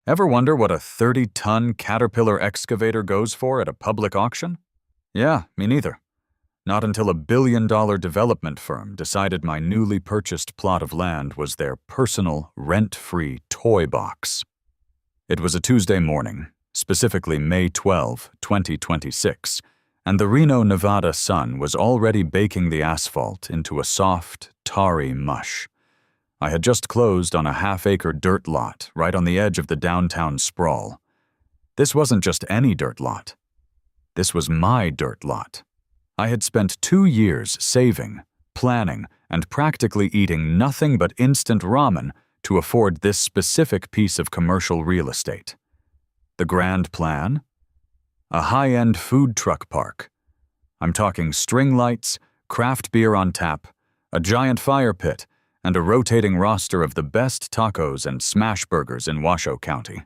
Ever wonder what a 30-ton Caterpillar excavator goes for at a public auction? Yeah, me neither. Not until a billion-dollar development firm decided my newly purchased plot of land was their personal, rent-free toy box. It was a Tuesday morning, specifically May 12, 2026, and the Reno, Nevada sun was already baking the asphalt into a soft, tarry mush. I had just closed on a half-acre dirt lot right on the edge of the downtown sprawl. This wasn't just any dirt lot. This was my dirt lot. I had spent 2 years saving, planning, and practically eating nothing but instant ramen to afford this specific piece of commercial real estate. The grand plan? A high-end food truck park. I'm talking string lights, craft beer on tap, a giant fire pit, and a rotating roster of the best tacos and smash burgers in Washoe County.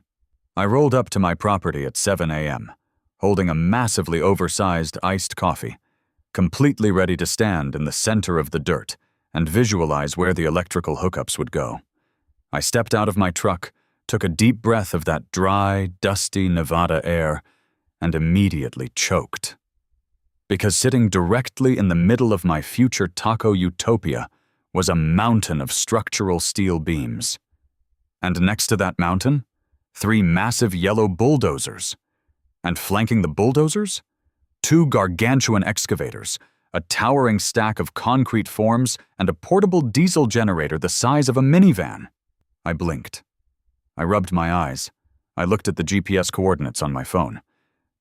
I rolled up to my property at 7 a.m., holding a massively oversized iced coffee, completely ready to stand in the center of the dirt and visualize where the electrical hookups would go. I stepped out of my truck, took a deep breath of that dry, dusty Nevada air, and immediately choked. Because sitting directly in the middle of my future taco utopia was a mountain of structural steel beams. And next to that mountain, 3 massive yellow bulldozers. And flanking the bulldozers, 2 gargantuan excavators, a towering stack of concrete forms, and a portable diesel generator the size of a minivan. I blinked. I rubbed my eyes. I looked at the GPS coordinates on my phone.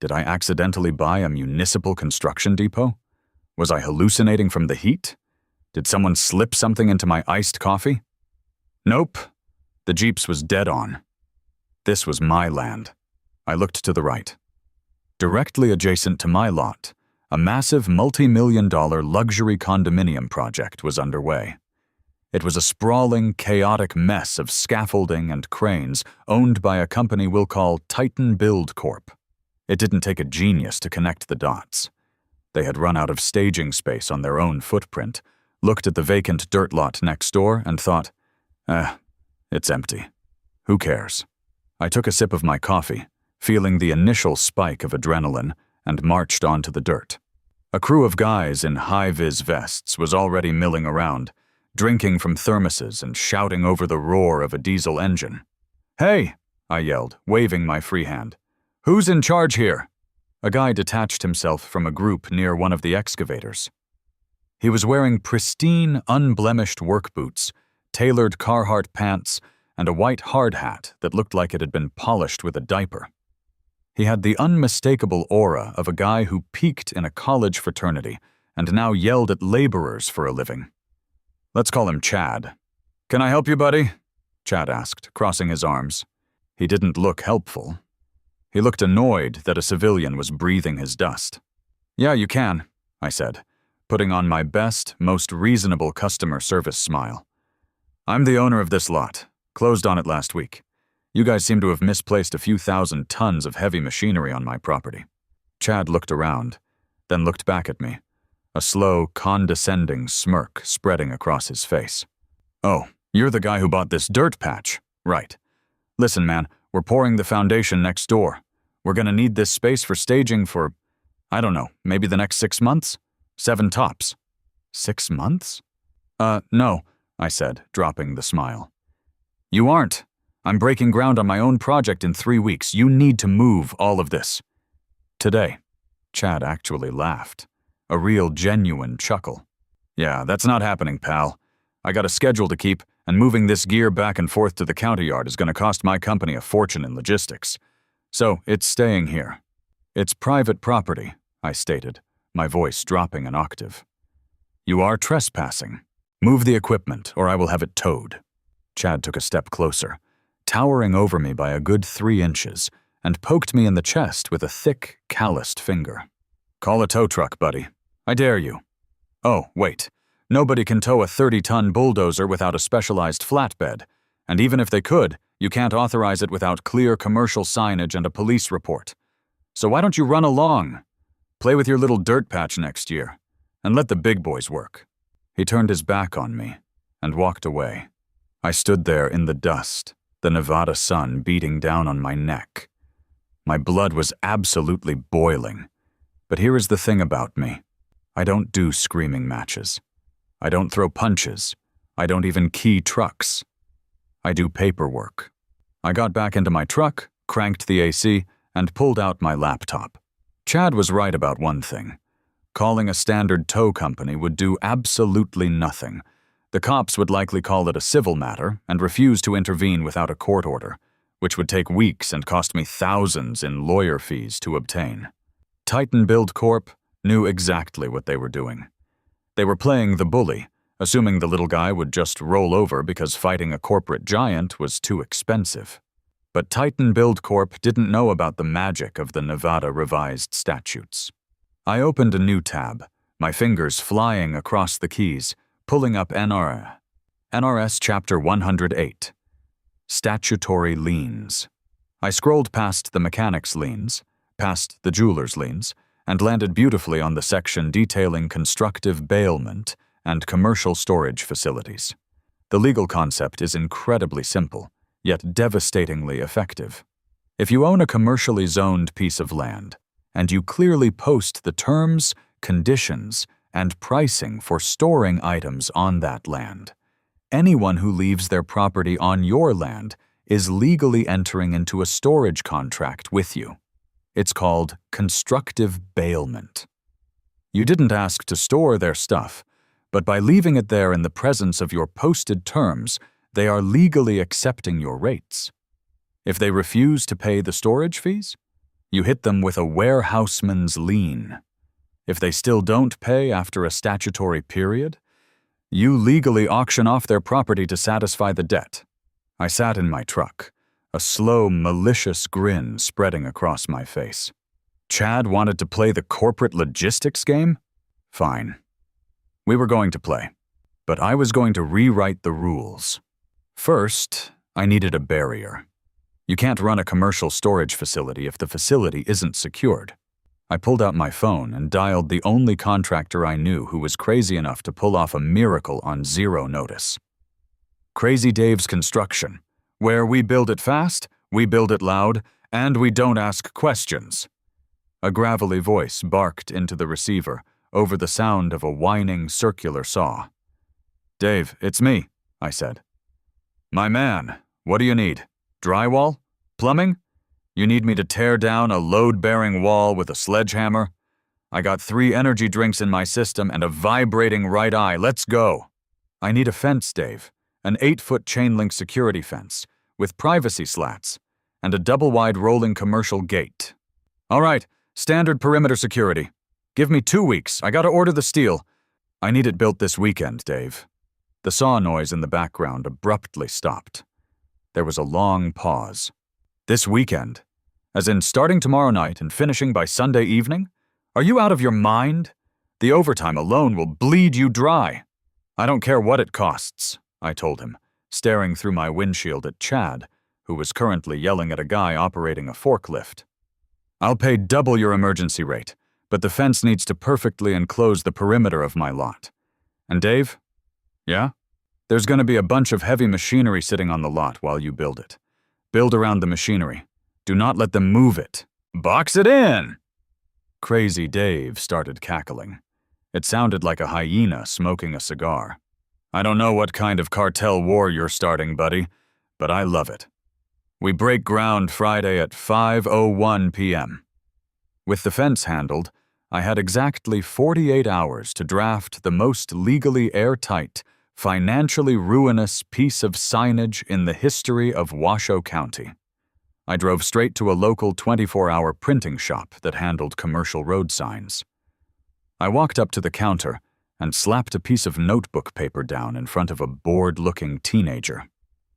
Did I accidentally buy a municipal construction depot? Was I hallucinating from the heat? Did someone slip something into my iced coffee? Nope. The Jeeps was dead on. This was my land. I looked to the right. Directly adjacent to my lot, a massive multi-million-dollar luxury condominium project was underway. It was a sprawling, chaotic mess of scaffolding and cranes owned by a company we'll call Titan Build Corp. It didn't take a genius to connect the dots. They had run out of staging space on their own footprint, looked at the vacant dirt lot next door, and thought, it's empty. Who cares? I took a sip of my coffee, feeling the initial spike of adrenaline, and marched onto the dirt. A crew of guys in high-vis vests was already milling around, drinking from thermoses and shouting over the roar of a diesel engine. "Hey!" I yelled, waving my free hand. "Who's in charge here?" A guy detached himself from a group near one of the excavators. He was wearing pristine, unblemished work boots, tailored Carhartt pants, and a white hard hat that looked like it had been polished with a diaper. He had the unmistakable aura of a guy who peaked in a college fraternity and now yelled at laborers for a living. Let's call him Chad. "Can I help you, buddy?" Chad asked, crossing his arms. He didn't look helpful. He looked annoyed that a civilian was breathing his dust. "Yeah, you can," I said, putting on my best, most reasonable customer service smile. "I'm the owner of this lot. Closed on it last week. You guys seem to have misplaced a few thousand tons of heavy machinery on my property." Chad looked around, then looked back at me, a slow, condescending smirk spreading across his face. "Oh, you're the guy who bought this dirt patch. Right. Listen, man, we're pouring the foundation next door. We're gonna need this space for staging for, I don't know, maybe the next 6 months? 7 tops." 6 months? No, I said, dropping the smile. "You aren't. I'm breaking ground on my own project in 3 weeks. You need to move all of this." "Today." Chad actually laughed. A real, genuine chuckle. "Yeah, that's not happening, pal. I got a schedule to keep, and moving this gear back and forth to the county yard is going to cost my company a fortune in logistics. So, it's staying here." "It's private property," I stated, my voice dropping an octave. "You are trespassing. Move the equipment, or I will have it towed." Chad took a step closer, towering over me by a good 3 inches, and poked me in the chest with a thick, calloused finger. "Call a tow truck, buddy. I dare you." "Oh, wait. Nobody can tow a 30-ton bulldozer without a specialized flatbed, and even if they could, you can't authorize it without clear commercial signage and a police report. So why don't you run along? Play with your little dirt patch next year, and let the big boys work." He turned his back on me and walked away. I stood there in the dust, the Nevada sun beating down on my neck. My blood was absolutely boiling. But here is the thing about me. I don't do screaming matches. I don't throw punches. I don't even key trucks. I do paperwork. I got back into my truck, cranked the AC, and pulled out my laptop. Chad was right about one thing. Calling a standard tow company would do absolutely nothing. The cops would likely call it a civil matter and refuse to intervene without a court order, which would take weeks and cost me thousands in lawyer fees to obtain. Titan Build Corp knew exactly what they were doing. They were playing the bully, assuming the little guy would just roll over because fighting a corporate giant was too expensive. But Titan Build Corp didn't know about the magic of the Nevada revised statutes. I opened a new tab, my fingers flying across the keys, pulling up NRS Chapter 108. Statutory liens. I scrolled past the mechanic's liens, past the jeweler's liens, and landed beautifully on the section detailing constructive bailment and commercial storage facilities. The legal concept is incredibly simple, yet devastatingly effective. If you own a commercially zoned piece of land, and you clearly post the terms, conditions, and pricing for storing items on that land, anyone who leaves their property on your land is legally entering into a storage contract with you. It's called constructive bailment. You didn't ask to store their stuff, but by leaving it there in the presence of your posted terms, they are legally accepting your rates. If they refuse to pay the storage fees, you hit them with a warehouseman's lien. If they still don't pay after a statutory period, you legally auction off their property to satisfy the debt. I sat in my truck, a slow, malicious grin spreading across my face. Chad wanted to play the corporate logistics game? Fine. We were going to play, but I was going to rewrite the rules. First, I needed a barrier. You can't run a commercial storage facility if the facility isn't secured. I pulled out my phone and dialed the only contractor I knew who was crazy enough to pull off a miracle on zero notice. Crazy Dave's Construction, where we build it fast, we build it loud, and we don't ask questions. A gravelly voice barked into the receiver over the sound of a whining circular saw. "Dave, it's me," I said. "My man, what do you need? Drywall? Plumbing? You need me to tear down a load-bearing wall with a sledgehammer? I got 3 energy drinks in my system and a vibrating right eye. Let's go." "I need a fence, Dave. An 8-foot chain-link security fence with privacy slats and a double-wide rolling commercial gate." "All right, standard perimeter security. Give me 2 weeks. I gotta order the steel. I need it built this weekend, Dave." The saw noise in the background abruptly stopped. There was a long pause. "This weekend? As in starting tomorrow night and finishing by Sunday evening? Are you out of your mind? The overtime alone will bleed you dry." "I don't care what it costs," I told him, staring through my windshield at Chad, who was currently yelling at a guy operating a forklift. "I'll pay double your emergency rate, but the fence needs to perfectly enclose the perimeter of my lot. And Dave?" "Yeah?" "There's going to be a bunch of heavy machinery sitting on the lot while you build it. Build around the machinery. Do not let them move it. Box it in!" Crazy Dave started cackling. It sounded like a hyena smoking a cigar. "I don't know what kind of cartel war you're starting, buddy, but I love it. We break ground Friday at 5:01 p.m. With the fence handled, I had exactly 48 hours to draft the most legally airtight, financially ruinous piece of signage in the history of Washoe County. I drove straight to a local 24-hour printing shop that handled commercial road signs. I walked up to the counter and slapped a piece of notebook paper down in front of a bored-looking teenager.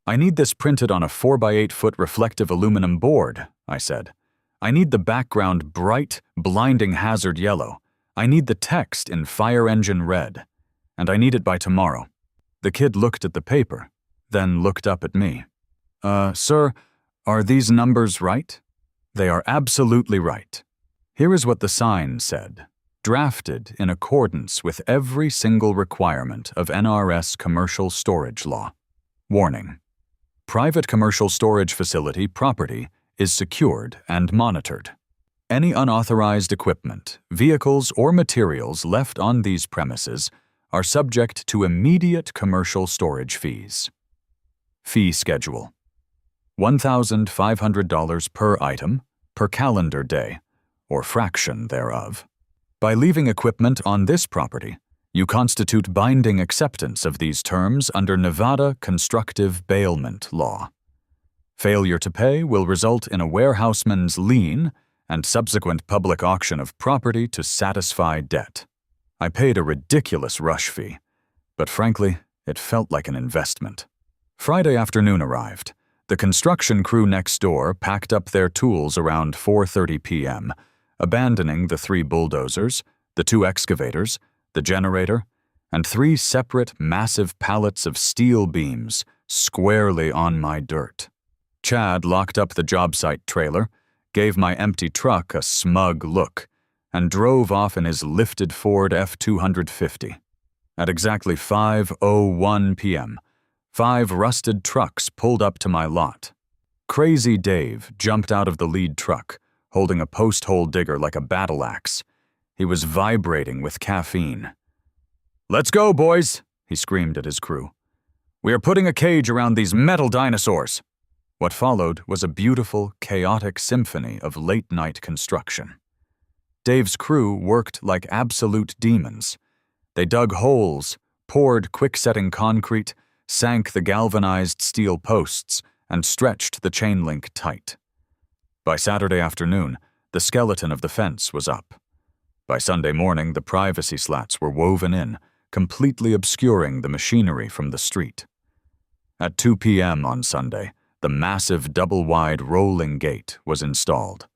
"I need this printed on a 4x8-foot reflective aluminum board," I said. "I need the background bright, blinding hazard yellow. I need the text in fire engine red. And I need it by tomorrow." The kid looked at the paper, then looked up at me. Sir, are these numbers right?" "They are absolutely right. Here is what the sign said, drafted in accordance with every single requirement of NRS commercial storage law. Warning. private commercial storage facility property is secured and monitored. Any unauthorized equipment, vehicles, or materials left on these premises are subject to immediate commercial storage fees. Fee schedule: $1,500 per item per calendar day, or fraction thereof. By leaving equipment on this property, you constitute binding acceptance of these terms under Nevada constructive bailment law. Failure to pay will result in a warehouseman's lien and subsequent public auction of property to satisfy debt. I paid a ridiculous rush fee, but frankly, it felt like an investment. Friday afternoon arrived. The construction crew next door packed up their tools around 4:30 p.m., abandoning the 3 bulldozers, the 2 excavators, the generator, and 3 separate massive pallets of steel beams squarely on my dirt. Chad locked up the job site trailer, gave my empty truck a smug look, and drove off in his lifted Ford F-250. At exactly 5:01 p.m., 5 rusted trucks pulled up to my lot. Crazy Dave jumped out of the lead truck, holding a post-hole digger like a battle axe. He was vibrating with caffeine. "Let's go, boys," he screamed at his crew. "We are putting a cage around these metal dinosaurs." What followed was a beautiful, chaotic symphony of late-night construction. Dave's crew worked like absolute demons. They dug holes, poured quick-setting concrete, sank the galvanized steel posts, and stretched the chain link tight. By Saturday afternoon, the skeleton of the fence was up. By Sunday morning, the privacy slats were woven in, completely obscuring the machinery from the street. At 2 p.m. on Sunday, the massive double-wide rolling gate was installed.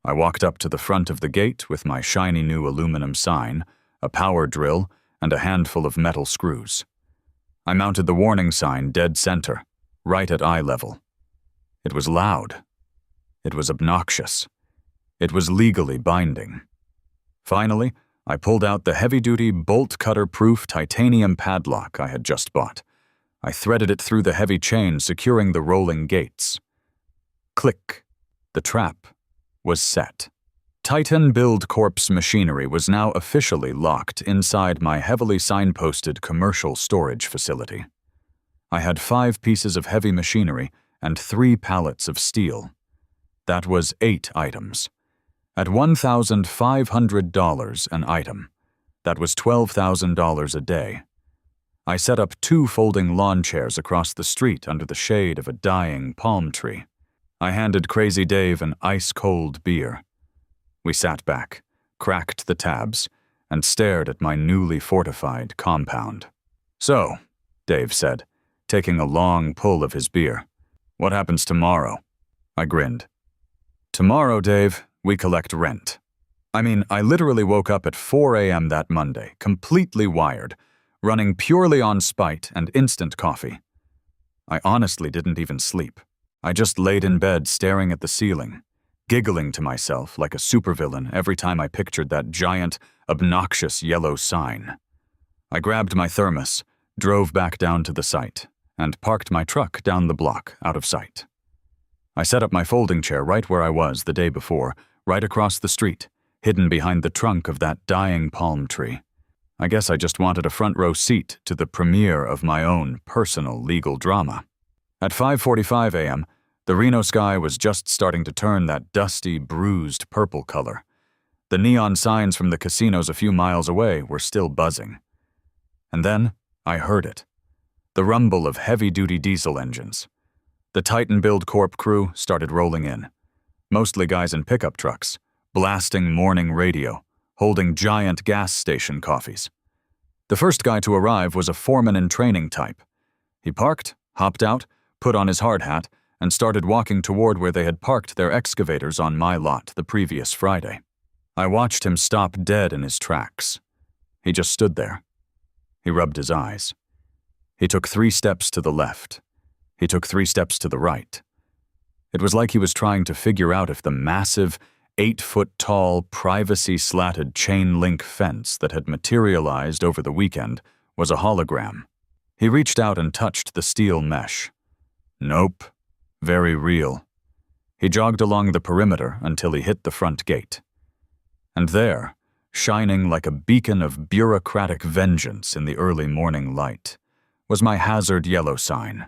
I walked up to the front of the gate with my shiny new aluminum sign, a power drill, and a handful of metal screws. I mounted the warning sign dead center, right at eye level. It was loud. It was obnoxious. It was legally binding. Finally, I pulled out the heavy-duty, bolt-cutter-proof titanium padlock I had just bought. I threaded it through the heavy chain securing the rolling gates. Click. The trap was set. Titan Build Corp's machinery was now officially locked inside my heavily signposted commercial storage facility. I had 5 pieces of heavy machinery and 3 pallets of steel. That was 8 items. At $1,500 an item, that was $12,000 a day. I set up 2 folding lawn chairs across the street under the shade of a dying palm tree. I handed Crazy Dave an ice-cold beer. We sat back, cracked the tabs, and stared at my newly fortified compound. "So," Dave said, taking a long pull of his beer, "what happens tomorrow?" I grinned. "Tomorrow, Dave, we collect rent." I literally woke up at 4 a.m. that Monday, completely wired, running purely on spite and instant coffee. I honestly didn't even sleep. I just laid in bed staring at the ceiling, giggling to myself like a supervillain every time I pictured that giant, obnoxious yellow sign. I grabbed my thermos, drove back down to the site, and parked my truck down the block out of sight. I set up my folding chair right where I was the day before, right across the street, hidden behind the trunk of that dying palm tree. I guess I just wanted a front row seat to the premiere of my own personal legal drama. At 5:45 a.m., the Reno sky was just starting to turn that dusty, bruised purple color. The neon signs from the casinos a few miles away were still buzzing. And then I heard it. The rumble of heavy-duty diesel engines. The Titan Build Corp crew started rolling in. Mostly guys in pickup trucks, blasting morning radio, holding giant gas station coffees. The first guy to arrive was a foreman-in-training type. He parked, hopped out, put on his hard hat, and started walking toward where they had parked their excavators on my lot the previous Friday. I watched him stop dead in his tracks. He just stood there. He rubbed his eyes. He took 3 steps to the left. He took 3 steps to the right. It was like he was trying to figure out if the massive, 8-foot-tall, privacy-slatted chain-link fence that had materialized over the weekend was a hologram. He reached out and touched the steel mesh. Nope. Very real. He jogged along the perimeter until he hit the front gate. And there, shining like a beacon of bureaucratic vengeance in the early morning light, was my hazard yellow sign.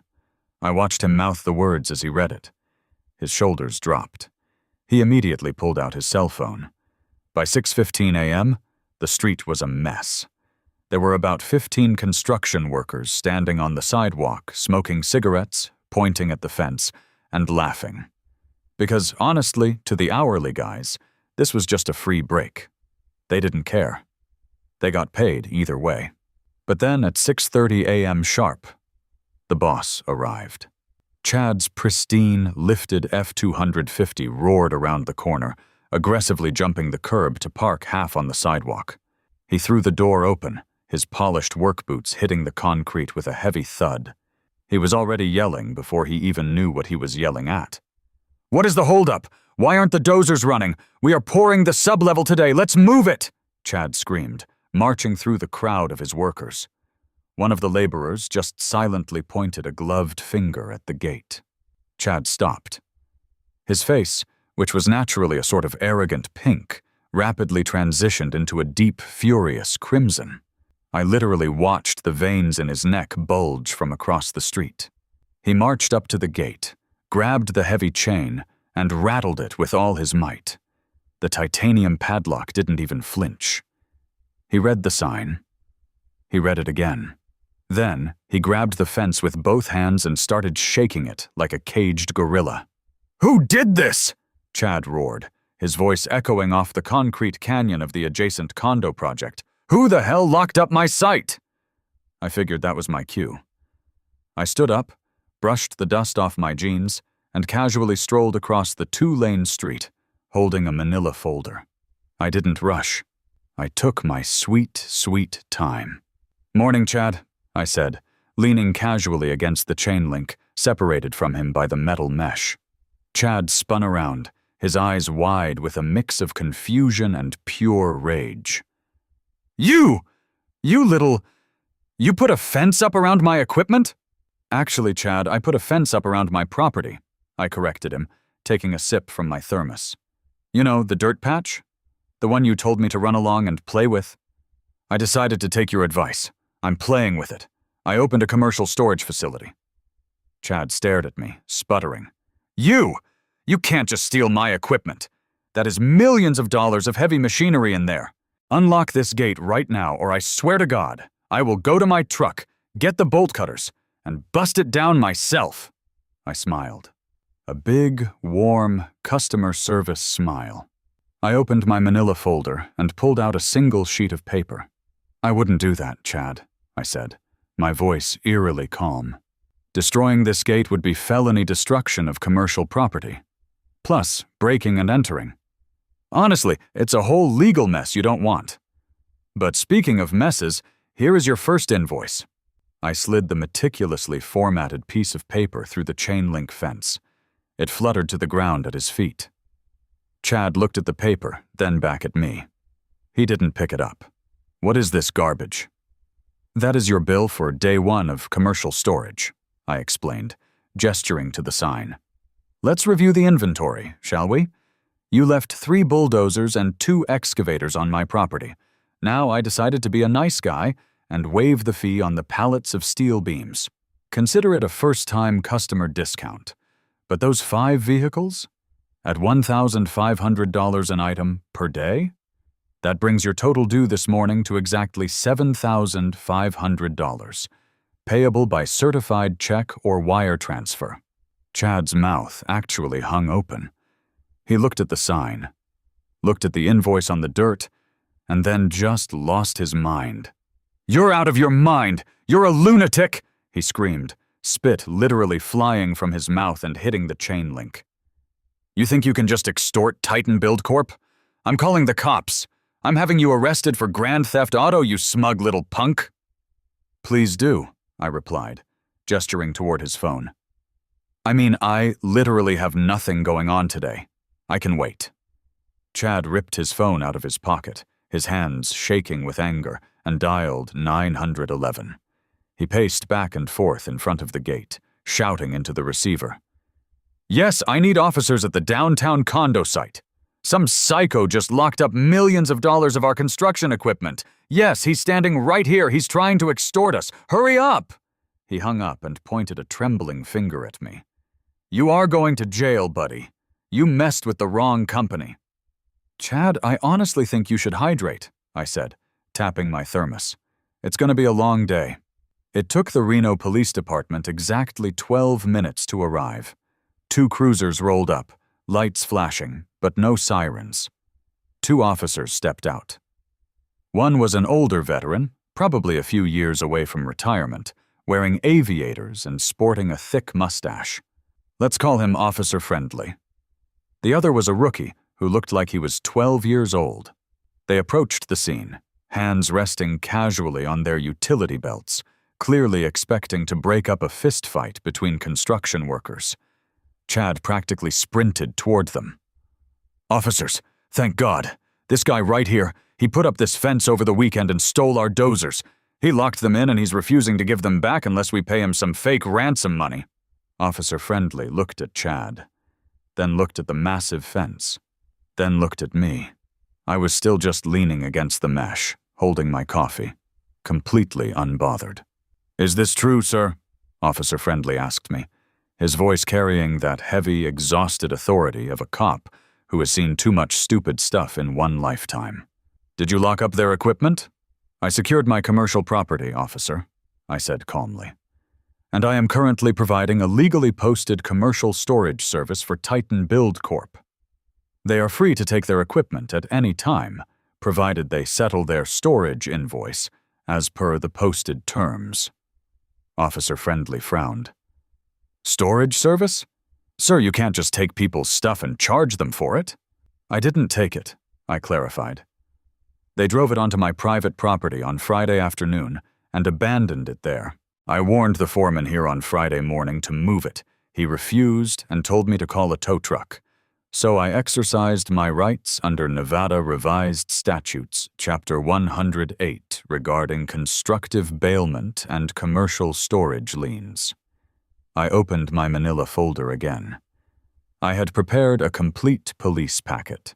I watched him mouth the words as he read it. His shoulders dropped. He immediately pulled out his cell phone. By 6:15 a.m., the street was a mess. There were about 15 construction workers standing on the sidewalk, smoking cigarettes, pointing at the fence, and laughing. Because honestly, to the hourly guys, this was just a free break. They didn't care. They got paid either way. But then at 6:30 a.m. sharp, the boss arrived. Chad's pristine, lifted F-250 roared around the corner, aggressively jumping the curb to park half on the sidewalk. He threw the door open, his polished work boots hitting the concrete with a heavy thud. He was already yelling before he even knew what he was yelling at. "What is the holdup? Why aren't the dozers running? We are pouring the sublevel today. Let's move it!" Chad screamed, marching through the crowd of his workers. One of the laborers just silently pointed a gloved finger at the gate. Chad stopped. His face, which was naturally a sort of arrogant pink, rapidly transitioned into a deep, furious crimson. I literally watched the veins in his neck bulge from across the street. He marched up to the gate, grabbed the heavy chain, and rattled it with all his might. The titanium padlock didn't even flinch. He read the sign. He read it again. Then, he grabbed the fence with both hands and started shaking it like a caged gorilla. "Who did this?" Chad roared, his voice echoing off the concrete canyon of the adjacent condo project. "Who the hell locked up my site?" I figured that was my cue. I stood up, brushed the dust off my jeans, and casually strolled across the two-lane street, holding a manila folder. I didn't rush. I took my sweet, sweet time. "Morning, Chad," I said, leaning casually against the chain link, separated from him by the metal mesh. Chad spun around, his eyes wide with a mix of confusion and pure rage. You put a fence up around my equipment?" "Actually, Chad, I put a fence up around my property," I corrected him, taking a sip from my thermos. "You know, the dirt patch? The one you told me to run along and play with? I decided to take your advice. I'm playing with it. I opened a commercial storage facility." Chad stared at me, sputtering. You can't just steal my equipment. That is millions of dollars of heavy machinery in there. Unlock this gate right now, or I swear to God, I will go to my truck, get the bolt cutters, and bust it down myself." I smiled. A big, warm, customer service smile. I opened my manila folder and pulled out a single sheet of paper. "I wouldn't do that, Chad," I said, my voice eerily calm. "Destroying this gate would be felony destruction of commercial property. Plus, breaking and entering. Honestly, it's a whole legal mess you don't want. But speaking of messes, here is your first invoice." I slid the meticulously formatted piece of paper through the chain link fence. It fluttered to the ground at his feet. Chad looked at the paper, then back at me. He didn't pick it up. "What is this garbage?" "That is your bill for day 1 of commercial storage," I explained, gesturing to the sign. "Let's review the inventory, shall we? You left 3 bulldozers and 2 excavators on my property. Now I decided to be a nice guy and waive the fee on the pallets of steel beams. Consider it a first-time customer discount. But those 5 vehicles? At $1,500 an item per day? That brings your total due this morning to exactly $7,500, payable by certified check or wire transfer." Chad's mouth actually hung open. He looked at the sign, looked at the invoice on the dirt, and then just lost his mind. "You're out of your mind! You're a lunatic!" he screamed, spit literally flying from his mouth and hitting the chain link. "You think you can just extort Titan Build Corp? I'm calling the cops. I'm having you arrested for grand theft auto, you smug little punk." "Please do," I replied, gesturing toward his phone. "I mean, I literally have nothing going on today. I can wait." Chad ripped his phone out of his pocket, his hands shaking with anger, and dialed 911. He paced back and forth in front of the gate, shouting into the receiver. "Yes, I need officers at the downtown condo site. Some psycho just locked up millions of dollars of our construction equipment. Yes, he's standing right here. He's trying to extort us. Hurry up!" He hung up and pointed a trembling finger at me. "You are going to jail, buddy. You messed with the wrong company." "Chad, I honestly think you should hydrate," I said, tapping my thermos. "It's going to be a long day." It took the Reno Police Department exactly 12 minutes to arrive. 2 cruisers rolled up, lights flashing, but no sirens. 2 officers stepped out. One was an older veteran, probably a few years away from retirement, wearing aviators and sporting a thick mustache. Let's call him Officer Friendly. The other was a rookie who looked like he was 12 years old. They approached the scene, hands resting casually on their utility belts, clearly expecting to break up a fistfight between construction workers. Chad practically sprinted toward them. "Officers, thank God. This guy right here, he put up this fence over the weekend and stole our dozers. He locked them in and he's refusing to give them back unless we pay him some fake ransom money." Officer Friendly looked at Chad, then looked at the massive fence, then looked at me. I was still just leaning against the mesh, holding my coffee, completely unbothered. "Is this true, sir?" Officer Friendly asked me, his voice carrying that heavy, exhausted authority of a cop who has seen too much stupid stuff in one lifetime. "Did you lock up their equipment?" "I secured my commercial property, officer," I said calmly. "And I am currently providing a legally posted commercial storage service for Titan Build Corp. They are free to take their equipment at any time, provided they settle their storage invoice as per the posted terms." Officer Friendly frowned. "Storage service? Sir, you can't just take people's stuff and charge them for it." "I didn't take it," I clarified. "They drove it onto my private property on Friday afternoon and abandoned it there. I warned the foreman here on Friday morning to move it. He refused and told me to call a tow truck. So I exercised my rights under Nevada Revised Statutes, Chapter 108, regarding constructive bailment and commercial storage liens." I opened my manila folder again. I had prepared a complete police packet.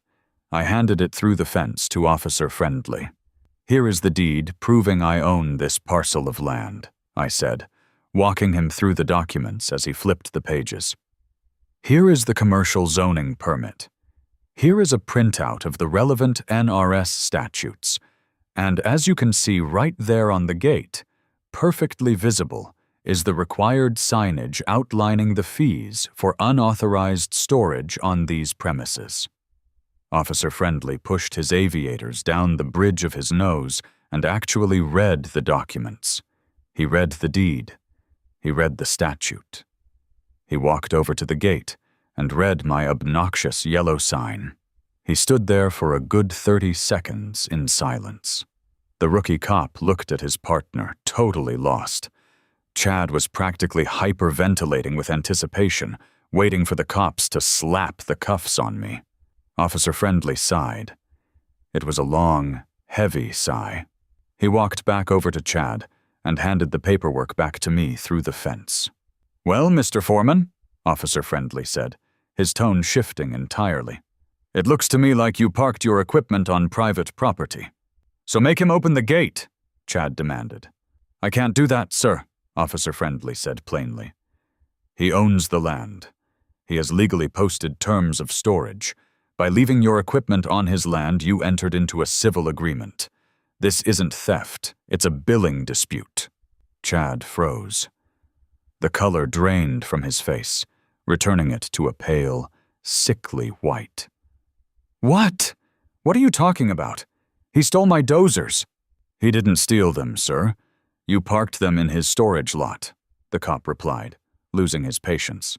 I handed it through the fence to Officer Friendly. "Here is the deed proving I own this parcel of land," I said, walking him through the documents as he flipped the pages. "Here is the commercial zoning permit. Here is a printout of the relevant NRS statutes. And as you can see right there on the gate, perfectly visible, is the required signage outlining the fees for unauthorized storage on these premises." Officer Friendly pushed his aviators down the bridge of his nose and actually read the documents. He read the deed. He read the statute. He walked over to the gate and read my obnoxious yellow sign. He stood there for a good 30 seconds in silence. The rookie cop looked at his partner, totally lost. Chad was practically hyperventilating with anticipation, waiting for the cops to slap the cuffs on me. Officer Friendly sighed. It was a long, heavy sigh. He walked back over to Chad and handed the paperwork back to me through the fence. "Well, Mr. Foreman," Officer Friendly said, his tone shifting entirely, "it looks to me like you parked your equipment on private property." "So make him open the gate," Chad demanded. "I can't do that, sir," Officer Friendly said plainly. "He owns the land. He has legally posted terms of storage. By leaving your equipment on his land, you entered into a civil agreement. This isn't theft, it's a billing dispute." Chad froze. The color drained from his face, returning it to a pale, sickly white. "What? What are you talking about? He stole my dozers." "He didn't steal them, sir. You parked them in his storage lot," the cop replied, losing his patience.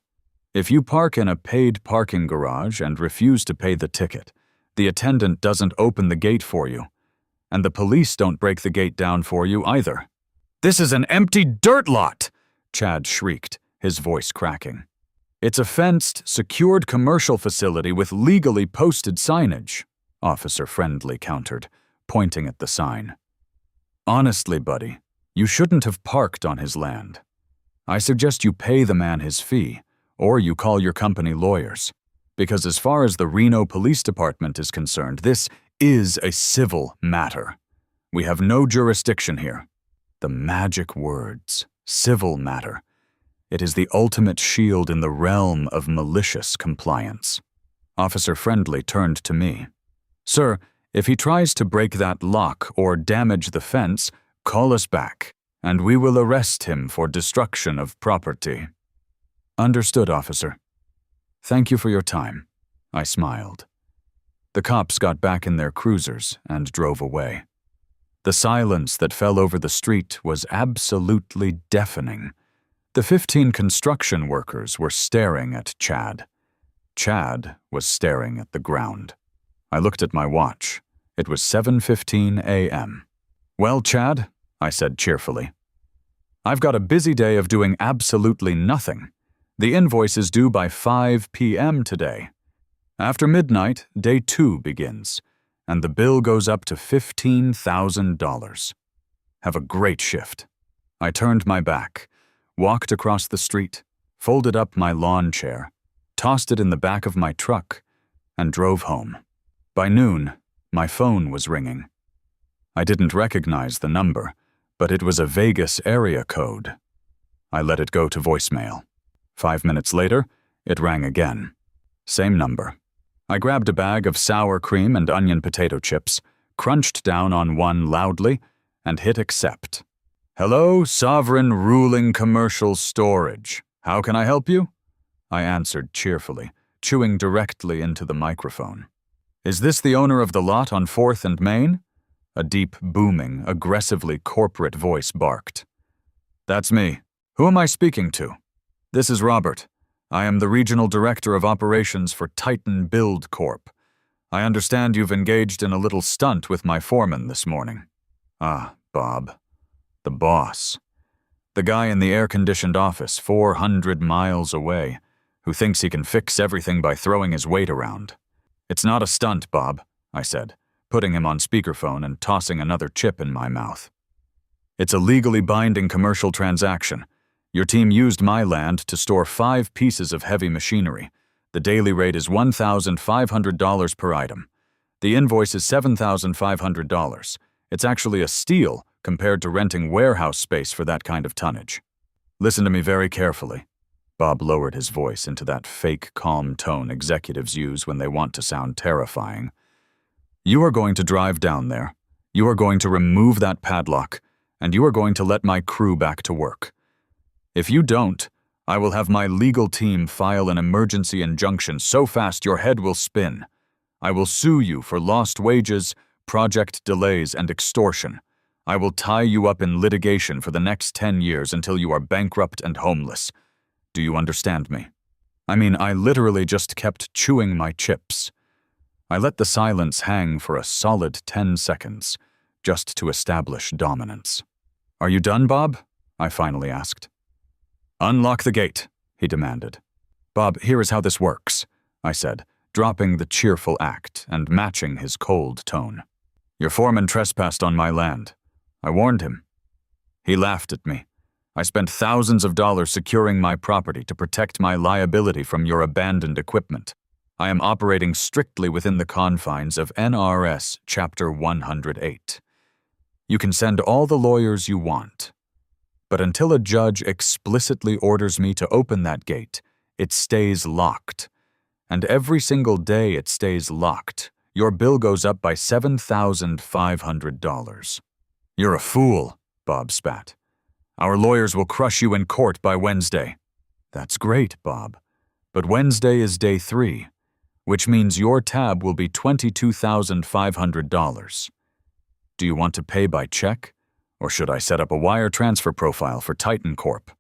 "If you park in a paid parking garage and refuse to pay the ticket, the attendant doesn't open the gate for you, and the police don't break the gate down for you either." "This is an empty dirt lot!" Chad shrieked, his voice cracking. "It's a fenced, secured commercial facility with legally posted signage," Officer Friendly countered, pointing at the sign. "Honestly, buddy, you shouldn't have parked on his land." I suggest you pay the man his fee, or you call your company lawyers. Because as far as the Reno Police Department is concerned, this is a civil matter. We have no jurisdiction here. The magic words, civil matter. It is the ultimate shield in the realm of malicious compliance. Officer Friendly turned to me. Sir, if he tries to break that lock or damage the fence, call us back, and we will arrest him for destruction of property. Understood, officer. Thank you for your time. I smiled. The cops got back in their cruisers and drove away. The silence that fell over the street was absolutely deafening. The 15 construction workers were staring at Chad. Chad was staring at the ground. I looked at my watch. It was 7:15 a.m. Well, Chad, I said cheerfully, I've got a busy day of doing absolutely nothing. The invoice is due by 5 p.m. today. After midnight, day 2 begins, and the bill goes up to $15,000. Have a great shift. I turned my back, walked across the street, folded up my lawn chair, tossed it in the back of my truck, and drove home. By noon, my phone was ringing. I didn't recognize the number, but it was a Vegas area code. I let it go to voicemail. 5 minutes later, it rang again. Same number. I grabbed a bag of sour cream and onion potato chips, crunched down on one loudly, and hit accept. Hello, Sovereign Ruling Commercial Storage. How can I help you? I answered cheerfully, chewing directly into the microphone. Is this the owner of the lot on 4th and Main? A deep, booming, aggressively corporate voice barked. That's me. Who am I speaking to? This is Robert. I am the Regional Director of Operations for Titan Build Corp. I understand you've engaged in a little stunt with my foreman this morning. Ah, Bob. The boss. The guy in the air-conditioned office 400 miles away, who thinks he can fix everything by throwing his weight around. It's not a stunt, Bob, I said, putting him on speakerphone and tossing another chip in my mouth. It's a legally binding commercial transaction. Your team used my land to store 5 pieces of heavy machinery. The daily rate is $1,500 per item. The invoice is $7,500. It's actually a steal compared to renting warehouse space for that kind of tonnage. Listen to me very carefully. Bob lowered his voice into that fake calm tone executives use when they want to sound terrifying. You are going to drive down there. You are going to remove that padlock, and you are going to let my crew back to work. If you don't, I will have my legal team file an emergency injunction so fast your head will spin. I will sue you for lost wages, project delays, and extortion. I will tie you up in litigation for the next 10 years until you are bankrupt and homeless. Do you understand me? I mean, I literally just kept chewing my chips. I let the silence hang for a solid 10 seconds, just to establish dominance. Are you done, Bob? I finally asked. Unlock the gate, he demanded. Bob, here is how this works, I said, dropping the cheerful act and matching his cold tone. Your foreman trespassed on my land. I warned him. He laughed at me. I spent thousands of dollars securing my property to protect my liability from your abandoned equipment. I am operating strictly within the confines of NRS Chapter 108. You can send all the lawyers you want. But until a judge explicitly orders me to open that gate, it stays locked. And every single day it stays locked, your bill goes up by $7,500. You're a fool, Bob spat. Our lawyers will crush you in court by Wednesday. That's great, Bob. But Wednesday is day 3, which means your tab will be $22,500. Do you want to pay by check? Or should I set up a wire transfer profile for Titan Corp?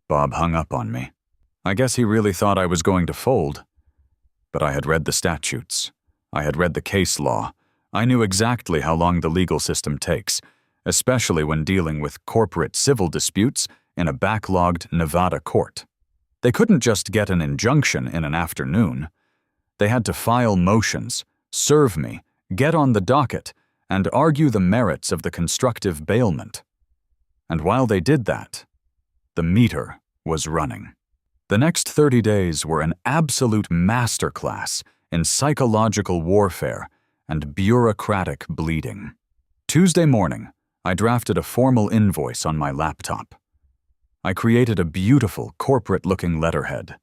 Bob hung up on me. I guess he really thought I was going to fold. But I had read the statutes. I had read the case law. I knew exactly how long the legal system takes, especially when dealing with corporate civil disputes in a backlogged Nevada court. They couldn't just get an injunction in an afternoon. They had to file motions, serve me, get on the docket, and argue the merits of the constructive bailment. And while they did that, the meter was running. The next 30 days were an absolute masterclass in psychological warfare and bureaucratic bleeding. Tuesday morning, I drafted a formal invoice on my laptop. I created a beautiful corporate-looking letterhead.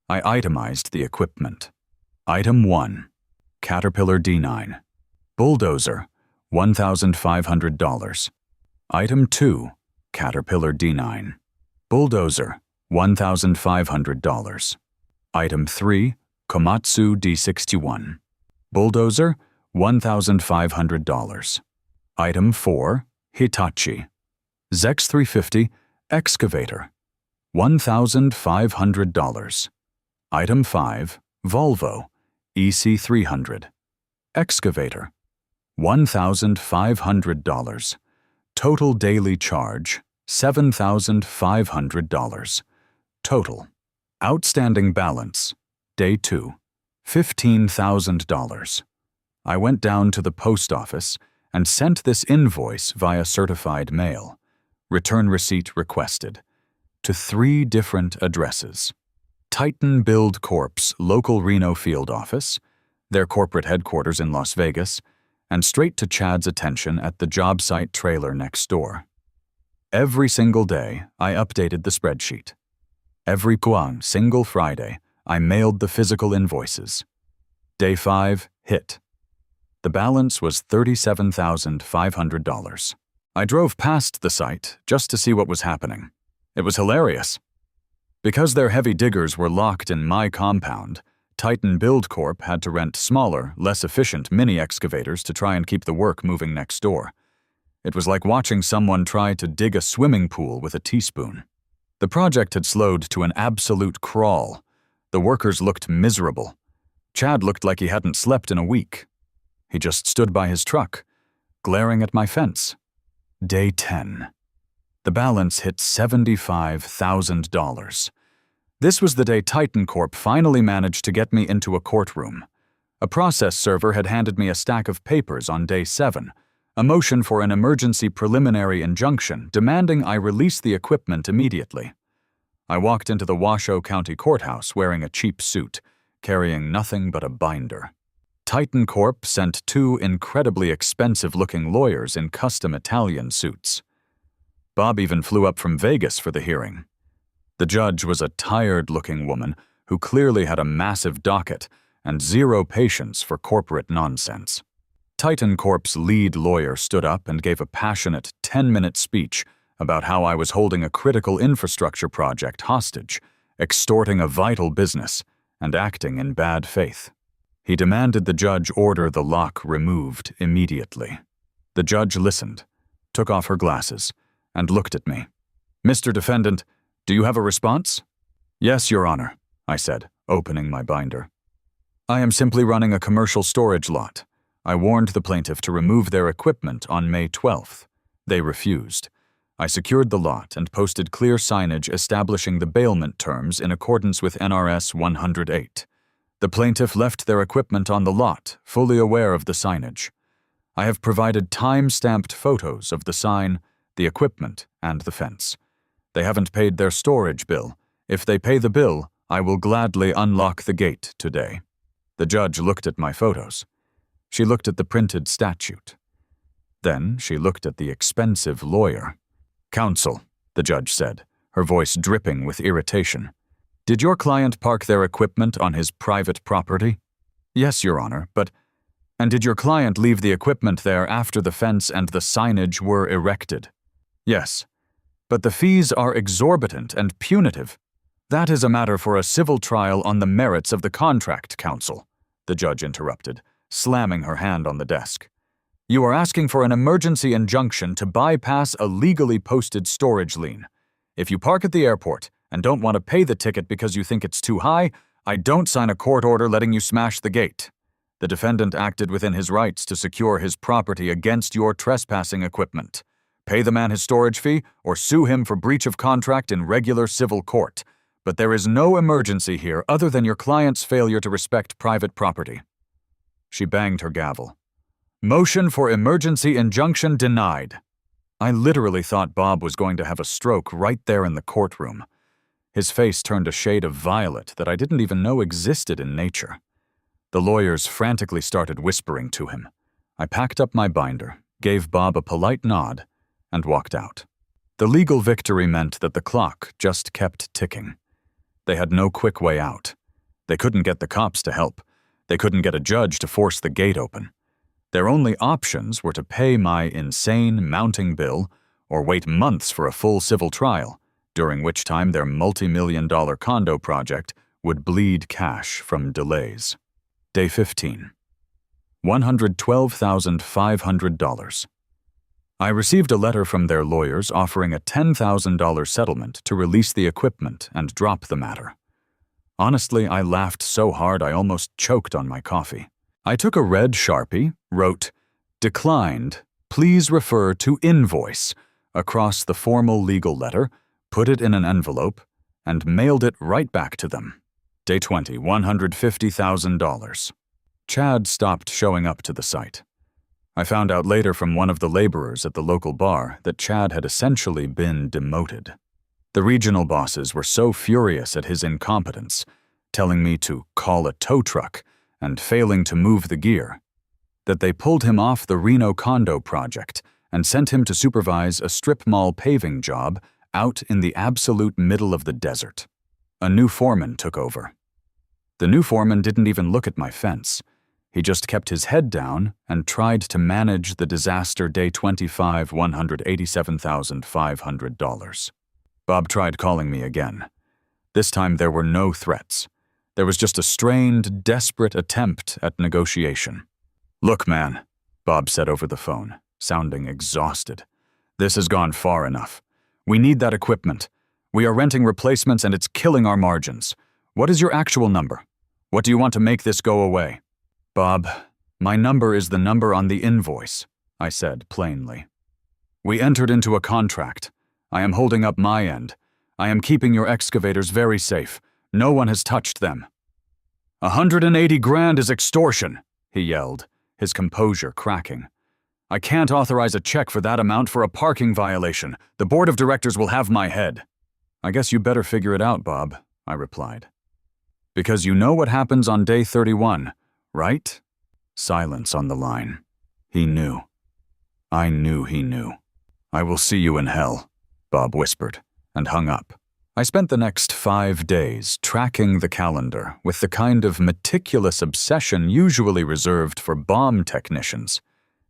I itemized the equipment. Item 1, Caterpillar D9. Bulldozer, $1,500. Item 2, Caterpillar D9. Bulldozer, $1,500. Item 3, Komatsu D61. Bulldozer, $1,500. Item 4, Hitachi. Zex 350 excavator, $1,500. Item 5, Volvo EC300 excavator, $1,500. Total daily charge, $7,500. Total. Outstanding balance, Day 2, $15,000. I went down to the post office and sent this invoice via certified mail, return receipt requested, to 3 different addresses: Titan Build Corp's local Reno field office, their corporate headquarters in Las Vegas, and straight to Chad's attention at the job site trailer next door. Every single day, I updated the spreadsheet. Every single Friday, I mailed the physical invoices. Day 5 hit. The balance was $37,500. I drove past the site just to see what was happening. It was hilarious. Because their heavy diggers were locked in my compound, Titan Build Corp had to rent smaller, less efficient mini-excavators to try and keep the work moving next door. It was like watching someone try to dig a swimming pool with a teaspoon. The project had slowed to an absolute crawl. The workers looked miserable. Chad looked like he hadn't slept in a week. He just stood by his truck, glaring at my fence. Day 10. The balance hit $75,000. This was the day Titan Corp finally managed to get me into a courtroom. A process server had handed me a stack of papers on Day 7, a motion for an emergency preliminary injunction demanding I release the equipment immediately. I walked into the Washoe County courthouse wearing a cheap suit, carrying nothing but a binder. Titan Corp sent 2 incredibly expensive-looking lawyers in custom Italian suits. Bob even flew up from Vegas for the hearing. The judge was a tired-looking woman who clearly had a massive docket and zero patience for corporate nonsense. Titan Corp's lead lawyer stood up and gave a passionate 10-minute speech about how I was holding a critical infrastructure project hostage, extorting a vital business, and acting in bad faith. He demanded the judge order the lock removed immediately. The judge listened, took off her glasses, and looked at me. "Mr. Defendant, do you have a response?" "Yes, Your Honor," I said, opening my binder. "I am simply running a commercial storage lot. I warned the plaintiff to remove their equipment on May 12th. They refused. I secured the lot and posted clear signage establishing the bailment terms in accordance with NRS 108. The plaintiff left their equipment on the lot, fully aware of the signage. I have provided time-stamped photos of the sign, the equipment, and the fence. They haven't paid their storage bill. If they pay the bill, I will gladly unlock the gate today." The judge looked at my photos. She looked at the printed statute. Then she looked at the expensive lawyer. "Counsel," the judge said, her voice dripping with irritation. "Did your client park their equipment on his private property?" "Yes, Your Honor, but—" "And did your client leave the equipment there after the fence and the signage were erected?" "Yes. But the fees are exorbitant and punitive. That is a matter for a civil trial on the merits of the contract, counsel," the judge interrupted, slamming her hand on the desk. "You are asking for an emergency injunction to bypass a legally posted storage lien. If you park at the airport and don't want to pay the ticket because you think it's too high, I don't sign a court order letting you smash the gate. The defendant acted within his rights to secure his property against your trespassing equipment. Pay the man his storage fee or sue him for breach of contract in regular civil court. But there is no emergency here other than your client's failure to respect private property." She banged her gavel. "Motion for emergency injunction denied." I literally thought Bob was going to have a stroke right there in the courtroom. His face turned a shade of violet that I didn't even know existed in nature. The lawyers frantically started whispering to him. I packed up my binder, gave Bob a polite nod, and walked out. The legal victory meant that the clock just kept ticking. They had no quick way out. They couldn't get the cops to help. They couldn't get a judge to force the gate open. Their only options were to pay my insane mounting bill or wait months for a full civil trial, during which time their multi-million-dollar condo project would bleed cash from delays. Day 15. $112,500. I received a letter from their lawyers offering a $10,000 settlement to release the equipment and drop the matter. Honestly, I laughed so hard I almost choked on my coffee. I took a red Sharpie, wrote, "Declined, please refer to invoice," across the formal legal letter, put it in an envelope, and mailed it right back to them. Day 20, $150,000. Chad stopped showing up to the site. I found out later from one of the laborers at the local bar that Chad had essentially been demoted. The regional bosses were so furious at his incompetence, telling me to call a tow truck and failing to move the gear, that they pulled him off the Reno condo project and sent him to supervise a strip mall paving job out in the absolute middle of the desert. A new foreman took over. The new foreman didn't even look at my fence. He just kept his head down and tried to manage the disaster. Day 25, $187,500. Bob tried calling me again. This time there were no threats. There was just a strained, desperate attempt at negotiation. "Look, man," Bob said over the phone, sounding exhausted. "This has gone far enough. We need that equipment. We are renting replacements and it's killing our margins. What is your actual number? What do you want to make this go away?" "Bob, my number is the number on the invoice," I said plainly. "We entered into a contract. I am holding up my end. I am keeping your excavators very safe. No one has touched them." "180 grand is extortion," he yelled, his composure cracking. "I can't authorize a check for that amount for a parking violation. The board of directors will have my head." "I guess you better figure it out, Bob," I replied. "Because you know what happens on day 31, right?" Silence on the line. He knew. I knew he knew. "I will see you in hell," Bob whispered, and hung up. I spent the next 5 days tracking the calendar with the kind of meticulous obsession usually reserved for bomb technicians.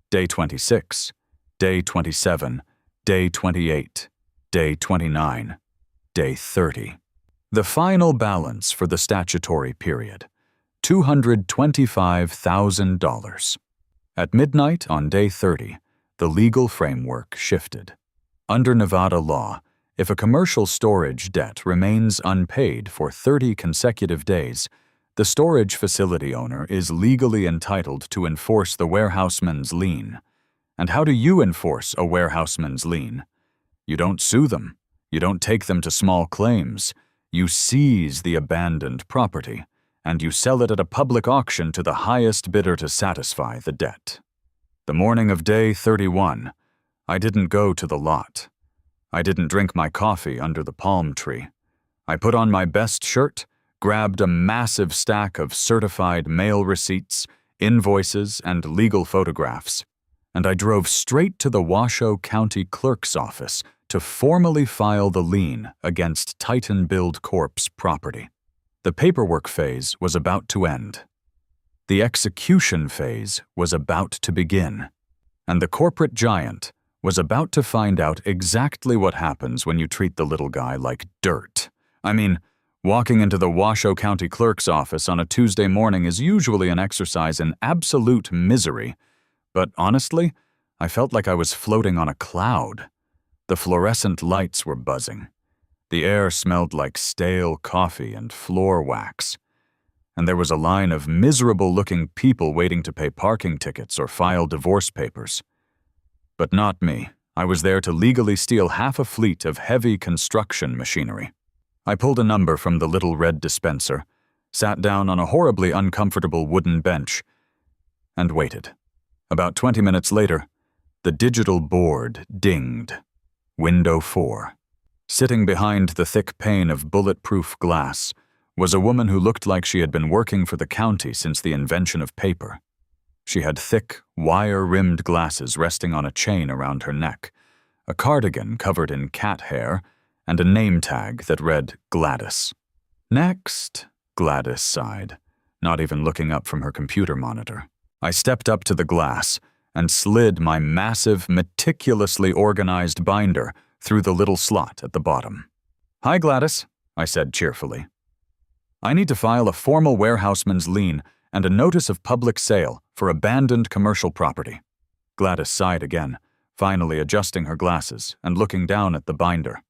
Day 26, Day 27, Day 28, Day 29, Day 30. The final balance for the statutory period, $225,000. At midnight on Day 30, the legal framework shifted. Under Nevada law, if a commercial storage debt remains unpaid for 30 consecutive days, the storage facility owner is legally entitled to enforce the warehouseman's lien. And how do you enforce a warehouseman's lien? You don't sue them. You don't take them to small claims. You seize the abandoned property, and you sell it at a public auction to the highest bidder to satisfy the debt. The morning of Day 31, I didn't go to the lot. I didn't drink my coffee under the palm tree. I put on my best shirt, grabbed a massive stack of certified mail receipts, invoices, and legal photographs, and I drove straight to the Washoe County clerk's office to formally file the lien against Titan Build Corp's property. The paperwork phase was about to end. The execution phase was about to begin, and the corporate giant was about to find out exactly what happens when you treat the little guy like dirt. I mean, walking into the Washoe County clerk's office on a Tuesday morning is usually an exercise in absolute misery, but honestly, I felt like I was floating on a cloud. The fluorescent lights were buzzing. The air smelled like stale coffee and floor wax. And there was a line of miserable-looking people waiting to pay parking tickets or file divorce papers. But not me. I was there to legally steal half a fleet of heavy construction machinery. I pulled a number from the little red dispenser, sat down on a horribly uncomfortable wooden bench, and waited. About 20 minutes later, the digital board dinged. Window 4. Sitting behind the thick pane of bulletproof glass was a woman who looked like she had been working for the county since the invention of paper. She had thick, wire-rimmed glasses resting on a chain around her neck, a cardigan covered in cat hair, and a name tag that read Gladys. "Next," Gladys sighed, not even looking up from her computer monitor. I stepped up to the glass and slid my massive, meticulously organized binder through the little slot at the bottom. "Hi, Gladys," I said cheerfully. "I need to file a formal warehouseman's lien and a notice of public sale for abandoned commercial property." Gladys sighed again, finally adjusting her glasses and looking down at the binder.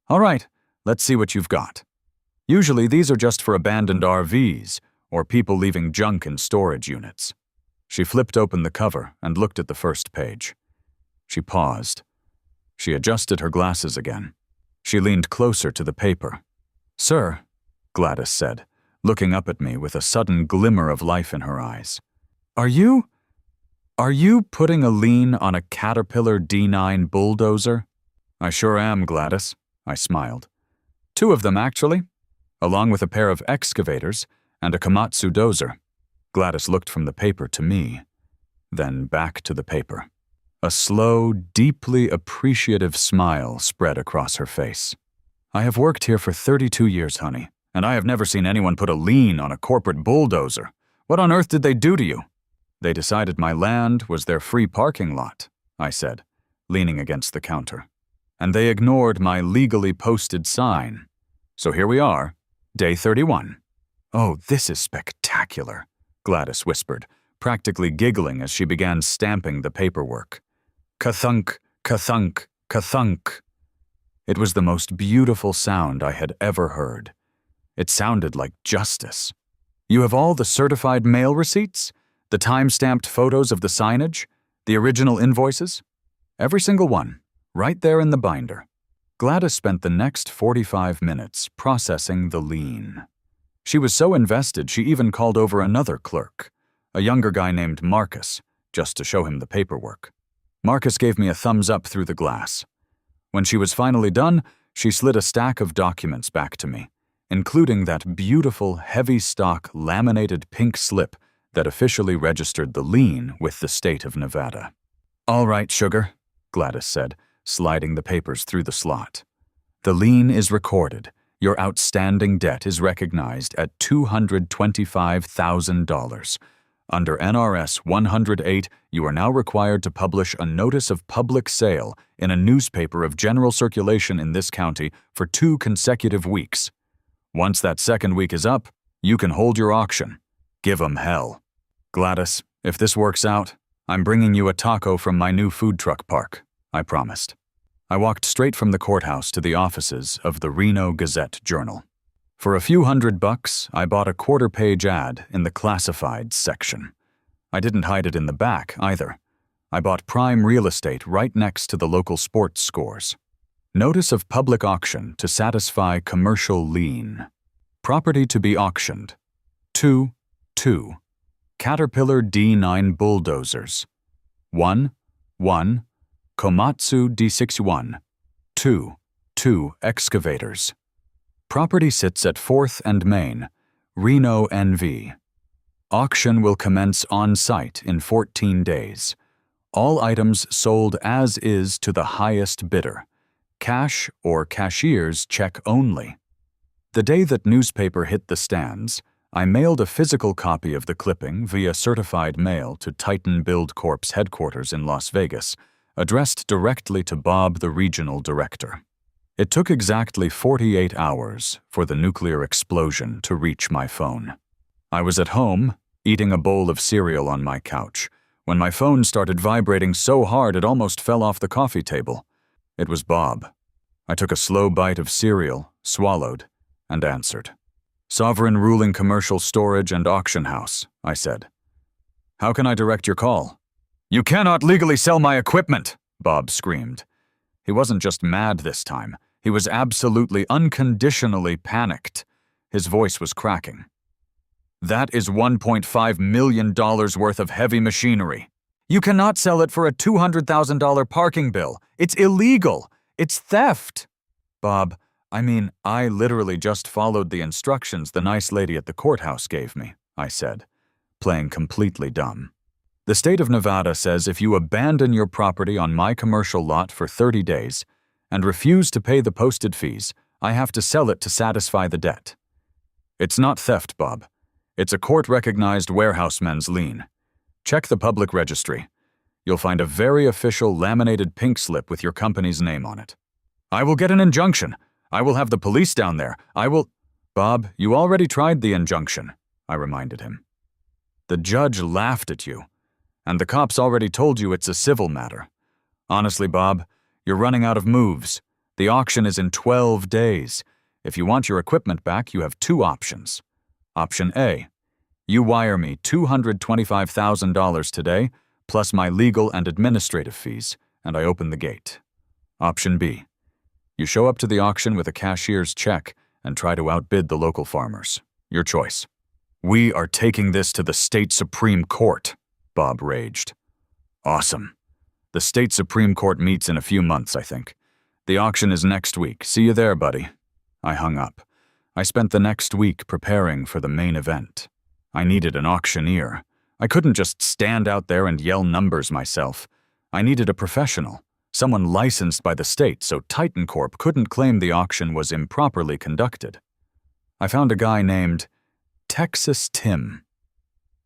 "All right, let's see what you've got. Usually these are just for abandoned RVs or people leaving junk in storage units." She flipped open the cover and looked at the first page. She paused. She adjusted her glasses again. She leaned closer to the paper. "Sir," Gladys said, looking up at me with a sudden glimmer of life in her eyes. Are you putting a lien on a Caterpillar D9 bulldozer?" "I sure am, Gladys," I smiled. "Two of them, actually, along with a pair of excavators and a Komatsu dozer." Gladys looked from the paper to me, then back to the paper. A slow, deeply appreciative smile spread across her face. "I have worked here for 32 years, honey, and I have never seen anyone put a lien on a corporate bulldozer. What on earth did they do to you?" "They decided my land was their free parking lot," I said, leaning against the counter. "And they ignored my legally posted sign. So here we are, day 31. "Oh, this is spectacular," Gladys whispered, practically giggling as she began stamping the paperwork. "Ka-thunk, ka-thunk, ka-thunk." It was the most beautiful sound I had ever heard. It sounded like justice. "You have all the certified mail receipts? The time-stamped photos of the signage? The original invoices?" "Every single one, right there in the binder." Gladys spent the next 45 minutes processing the lien. She was so invested she even called over another clerk, a younger guy named Marcus, just to show him the paperwork. Marcus gave me a thumbs up through the glass. When she was finally done, she slid a stack of documents back to me, including that beautiful, heavy-stock, laminated pink slip that officially registered the lien with the state of Nevada. "All right, sugar," Gladys said, sliding the papers through the slot. "The lien is recorded. Your outstanding debt is recognized at $225,000. Under NRS 108, you are now required to publish a notice of public sale in a newspaper of general circulation in this county for 2 consecutive weeks. Once that second week is up, you can hold your auction. Give 'em hell." "Gladys, if this works out, I'm bringing you a taco from my new food truck park," I promised. I walked straight from the courthouse to the offices of the Reno Gazette-Journal. For a few $100, I bought a quarter-page ad in the classifieds section. I didn't hide it in the back, either. I bought prime real estate right next to the local sports scores. Notice of public auction to satisfy commercial lien. Property to be auctioned. 2 Caterpillar D9 bulldozers. 1 Komatsu D61. 2 excavators. Property sits at 4th and Main, Reno, NV. Auction will commence on-site in 14 days. All items sold as is to the highest bidder. Cash or cashier's check only. The day that newspaper hit the stands, I mailed a physical copy of the clipping via certified mail to Titan Build Corp's headquarters in Las Vegas, addressed directly to Bob, the regional director. It took exactly 48 hours for the nuclear explosion to reach my phone. I was at home, eating a bowl of cereal on my couch, when my phone started vibrating so hard it almost fell off the coffee table. It was Bob. I took a slow bite of cereal, swallowed, and answered. "Sovereign Ruling Commercial Storage and Auction House," I said. "How can I direct your call?" "You cannot legally sell my equipment," Bob screamed. He wasn't just mad this time. He was absolutely, unconditionally panicked. His voice was cracking. "That is $1.5 million worth of heavy machinery. You cannot sell it for a $200,000 parking bill. It's illegal. It's theft." Bob, I literally just followed the instructions the nice lady at the courthouse gave me, I said, playing completely dumb. The state of Nevada says if you abandon your property on my commercial lot for 30 days and refuse to pay the posted fees, I have to sell it to satisfy the debt. It's not theft, Bob. It's a court-recognized warehouseman's lien. Check the public registry. You'll find a very official laminated pink slip with your company's name on it. I will get an injunction. I will have the police down there. Bob, you already tried the injunction, I reminded him. The judge laughed at you, and the cops already told you it's a civil matter. Honestly, Bob, you're running out of moves. The auction is in 12 days. If you want your equipment back, you have two options. Option A, you wire me $225,000 today, plus my legal and administrative fees, and I open the gate. Option B, you show up to the auction with a cashier's check and try to outbid the local farmers. Your choice. We are taking this to the state Supreme Court, Bob raged. Awesome. The state Supreme Court meets in a few months, I think. The auction is next week. See you there, buddy. I hung up. I spent the next week preparing for the main event. I needed an auctioneer. I couldn't just stand out there and yell numbers myself. I needed a professional, someone licensed by the state so Titan Corp couldn't claim the auction was improperly conducted. I found a guy named Texas Tim.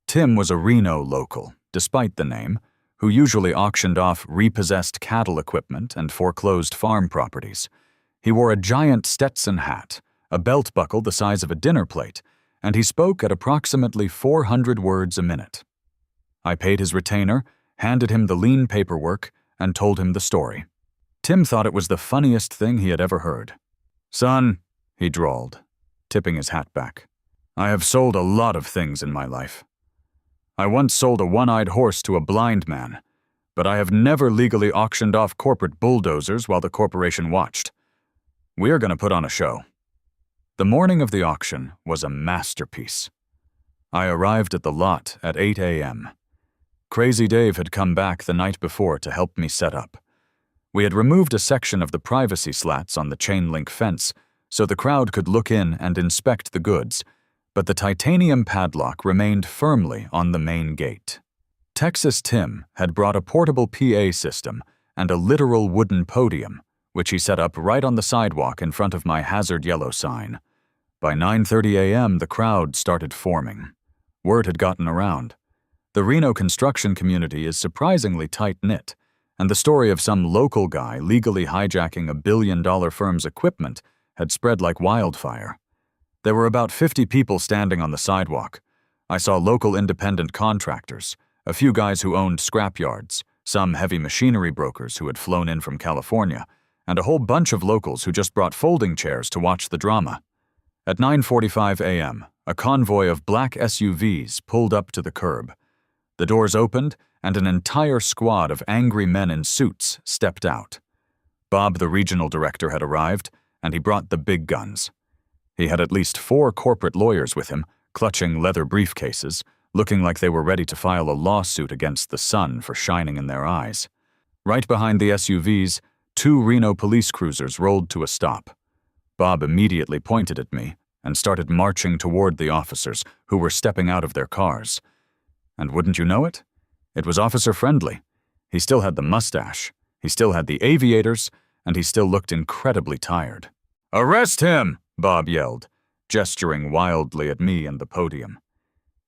Tim was a Reno local, despite the name, who usually auctioned off repossessed cattle equipment and foreclosed farm properties. He wore a giant Stetson hat, a belt buckle the size of a dinner plate, and he spoke at approximately 400 words a minute. I paid his retainer, handed him the lien paperwork, and told him the story. Tim thought it was the funniest thing he had ever heard. Son, he drawled, tipping his hat back, I have sold a lot of things in my life. I once sold a one-eyed horse to a blind man, but I have never legally auctioned off corporate bulldozers while the corporation watched. We are going to put on a show. The morning of the auction was a masterpiece. I arrived at the lot at 8 a.m. Crazy Dave had come back the night before to help me set up. We had removed a section of the privacy slats on the chain-link fence so the crowd could look in and inspect the goods, but the titanium padlock remained firmly on the main gate. Texas Tim had brought a portable PA system and a literal wooden podium, which he set up right on the sidewalk in front of my hazard yellow sign. By 9:30 a.m., the crowd started forming. Word had gotten around. The Reno construction community is surprisingly tight-knit, and the story of some local guy legally hijacking a billion-dollar firm's equipment had spread like wildfire. There were about 50 people standing on the sidewalk. I saw local independent contractors, a few guys who owned scrapyards, some heavy machinery brokers who had flown in from California, and a whole bunch of locals who just brought folding chairs to watch the drama. At 9:45 a.m., a convoy of black SUVs pulled up to the curb. The doors opened, and an entire squad of angry men in suits stepped out. Bob, the regional director, had arrived, and he brought the big guns. He had at least 4 corporate lawyers with him, clutching leather briefcases, looking like they were ready to file a lawsuit against the sun for shining in their eyes. Right behind the SUVs, 2 Reno police cruisers rolled to a stop. Bob immediately pointed at me and started marching toward the officers, who were stepping out of their cars. And wouldn't you know it? It was Officer Friendly. He still had the mustache, he still had the aviators, and he still looked incredibly tired. "Arrest him!" Bob yelled, gesturing wildly at me and the podium.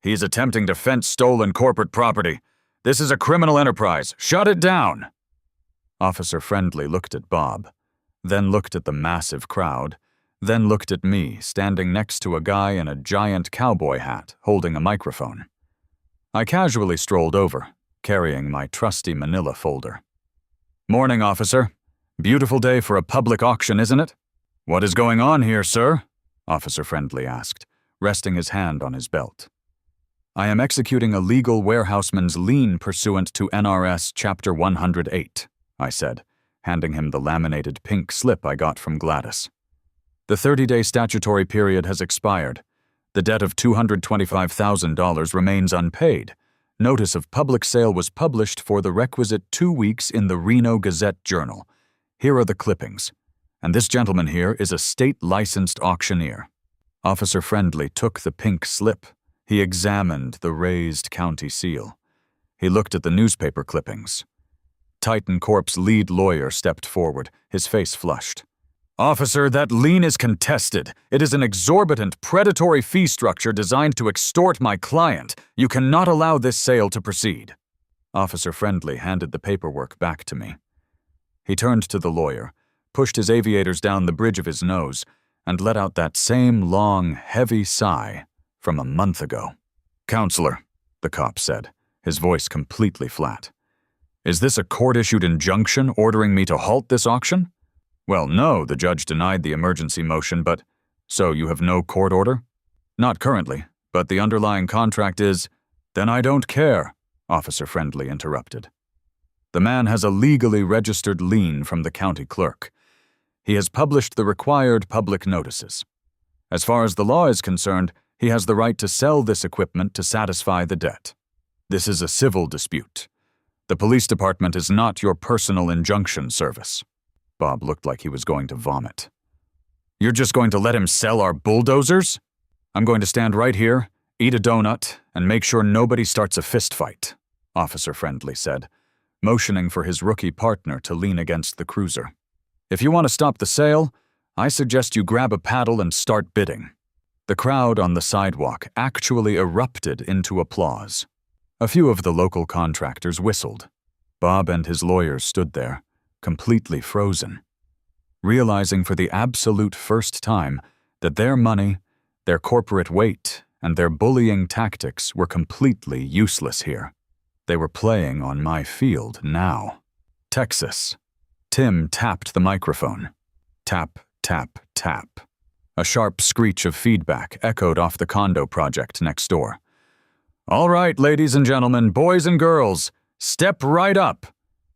"He's attempting to fence stolen corporate property. This is a criminal enterprise. Shut it down!" Officer Friendly looked at Bob, then looked at the massive crowd, then looked at me standing next to a guy in a giant cowboy hat holding a microphone. I casually strolled over, carrying my trusty manila folder. "Morning, officer. Beautiful day for a public auction, isn't it?" "What is going on here, sir?" Officer Friendly asked, resting his hand on his belt. "I am executing a legal warehouseman's lien pursuant to NRS Chapter 108, I said, handing him the laminated pink slip I got from Gladys. "The 30-day statutory period has expired. The debt of $225,000 remains unpaid. Notice of public sale was published for the requisite 2 weeks in the Reno Gazette Journal. Here are the clippings. And this gentleman here is a state-licensed auctioneer." Officer Friendly took the pink slip. He examined the raised county seal. He looked at the newspaper clippings. Titan Corp's lead lawyer stepped forward, his face flushed. "Officer, that lien is contested. It is an exorbitant, predatory fee structure designed to extort my client. You cannot allow this sale to proceed." Officer Friendly handed the paperwork back to me. He turned to the lawyer, pushed his aviators down the bridge of his nose, and let out that same long, heavy sigh from a month ago. "Counselor," the cop said, his voice completely flat. "Is this a court-issued injunction ordering me to halt this auction?" "Well, no, the judge denied the emergency motion, but... So you have no court order?" "Not currently, but the underlying contract is..." "Then I don't care," Officer Friendly interrupted. "The man has a legally registered lien from the county clerk. He has published the required public notices. As far as the law is concerned, he has the right to sell this equipment to satisfy the debt. This is a civil dispute. The police department is not your personal injunction service." Bob looked like he was going to vomit. "You're just going to let him sell our bulldozers?" "I'm going to stand right here, eat a donut, and make sure nobody starts a fist fight," Officer Friendly said, motioning for his rookie partner to lean against the cruiser. "If you want to stop the sale, I suggest you grab a paddle and start bidding." The crowd on the sidewalk actually erupted into applause. A few of the local contractors whistled. Bob and his lawyers stood there, completely frozen, realizing for the absolute first time that their money, their corporate weight, and their bullying tactics were completely useless here. They were playing on my field now. "Texas." Tim tapped the microphone. Tap, tap, tap. A sharp screech of feedback echoed off the condo project next door. "All right, ladies and gentlemen, boys and girls, step right up."